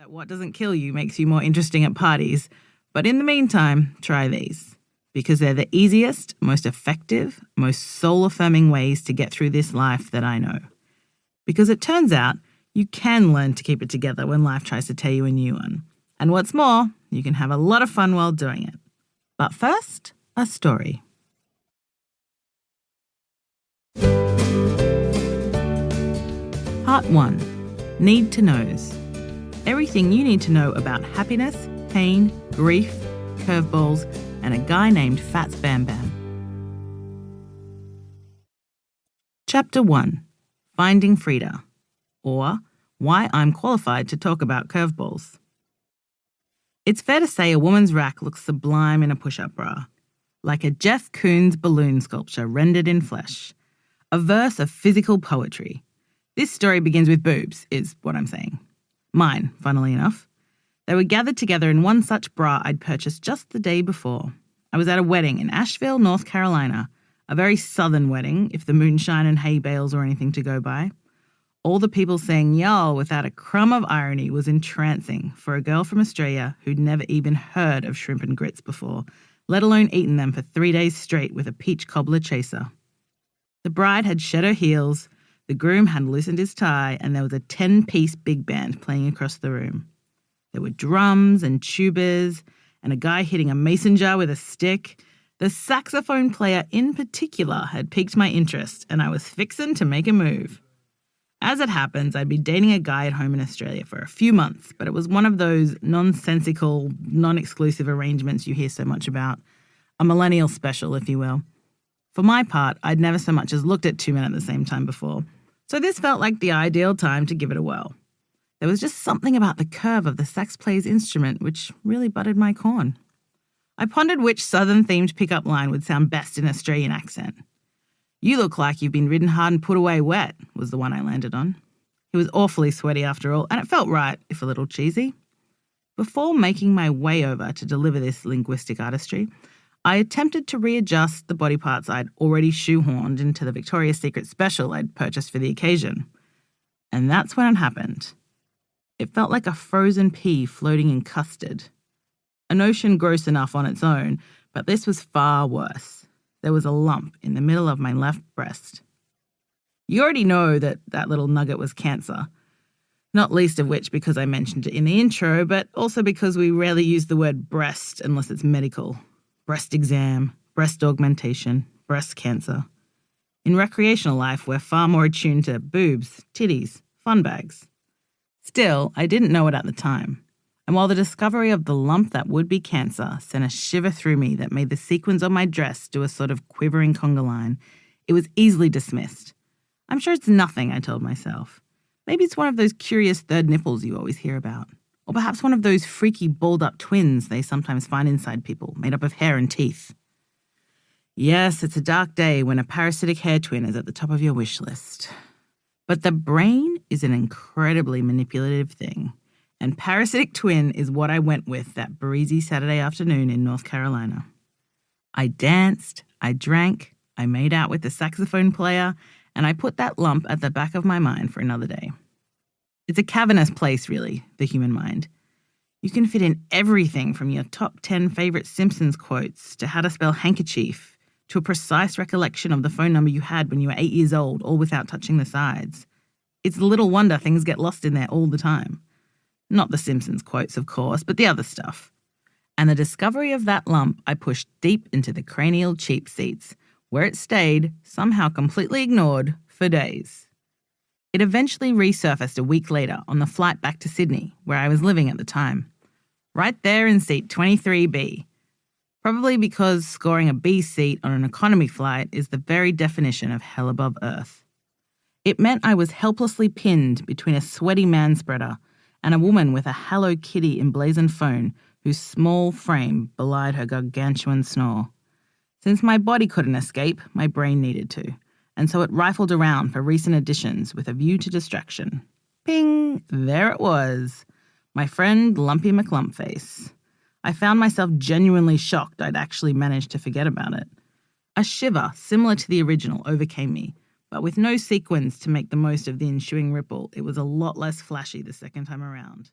that what doesn't kill you makes you more interesting at parties, but in the meantime, try these. Because they're the easiest, most effective, most soul-affirming ways to get through this life that I know. Because it turns out you can learn to keep it together when life tries to tell you a new one. And what's more, you can have a lot of fun while doing it. But first, a story. Part 1. Need to Knows. Everything you need to know about happiness, pain, grief, curveballs, and a guy named Fats Bam Bam. Chapter 1. Finding Frida, or Why I'm Qualified to Talk About Curveballs. It's fair to say a woman's rack looks sublime in a push-up bra, like a Jeff Koons balloon sculpture rendered in flesh, a verse of physical poetry. This story begins with boobs, is what I'm saying. Mine, funnily enough. They were gathered together in one such bra I'd purchased just the day before. I was at a wedding in Asheville, North Carolina, a very southern wedding, if the moonshine and hay bales were anything to go by. All the people saying y'all without a crumb of irony was entrancing for a girl from Australia who'd never even heard of shrimp and grits before, let alone eaten them for 3 days straight with a peach cobbler chaser. The bride had shed her heels, the groom had loosened his tie, and there was a 10-piece big band playing across the room. There were drums and tubas, and a guy hitting a mason jar with a stick. The saxophone player in particular had piqued my interest, and I was fixin' to make a move. As it happens, I'd been dating a guy at home in Australia for a few months, but it was one of those nonsensical, non-exclusive arrangements you hear so much about. A millennial special, if you will. For my part, I'd never so much as looked at two men at the same time before, so this felt like the ideal time to give it a whirl. There was just something about the curve of the sax player's instrument which really buttered my corn. I pondered which southern-themed pickup line would sound best in an Australian accent. "You look like you've been ridden hard and put away wet," was the one I landed on. He was awfully sweaty after all, and it felt right, if a little cheesy. Before making my way over to deliver this linguistic artistry, I attempted to readjust the body parts I'd already shoehorned into the Victoria's Secret special I'd purchased for the occasion. And that's when it happened. It felt like a frozen pea floating in custard. A notion gross enough on its own, but this was far worse. There was a lump in the middle of my left breast. You already know that little nugget was cancer. Not least of which because I mentioned it in the intro, but also because we rarely use the word breast unless it's medical. Breast exam, breast augmentation, breast cancer. In recreational life, we're far more attuned to boobs, titties, fun bags. Still, I didn't know it at the time. And while the discovery of the lump that would be cancer sent a shiver through me that made the sequins on my dress do a sort of quivering conga line, it was easily dismissed. I'm sure it's nothing, I told myself. Maybe it's one of those curious third nipples you always hear about. Or perhaps one of those freaky balled-up twins they sometimes find inside people, made up of hair and teeth. Yes, it's a dark day when a parasitic hair twin is at the top of your wish list. But the brain is an incredibly manipulative thing, and parasitic twin is what I went with that breezy Saturday afternoon in North Carolina. I danced, I drank, I made out with the saxophone player, and I put that lump at the back of my mind for another day. It's a cavernous place, really, the human mind. You can fit in everything from your top 10 favourite Simpsons quotes to how to spell handkerchief, to a precise recollection of the phone number you had when you were 8 years old, all without touching the sides. It's little wonder things get lost in there all the time. Not the Simpsons quotes, of course, but the other stuff. And the discovery of that lump I pushed deep into the cranial cheap seats, where it stayed, somehow completely ignored, for days. It eventually resurfaced a week later on the flight back to Sydney, where I was living at the time. Right there in seat 23B. Probably because scoring a B seat on an economy flight is the very definition of hell above earth. It meant I was helplessly pinned between a sweaty manspreader and a woman with a Hello Kitty emblazoned phone whose small frame belied her gargantuan snore. Since my body couldn't escape, my brain needed to, and so it rifled around for recent additions with a view to distraction. Ping! There it was. My friend Lumpy McLumpface. I found myself genuinely shocked I'd actually managed to forget about it. A shiver similar to the original overcame me, but with no sequins to make the most of the ensuing ripple, it was a lot less flashy the second time around.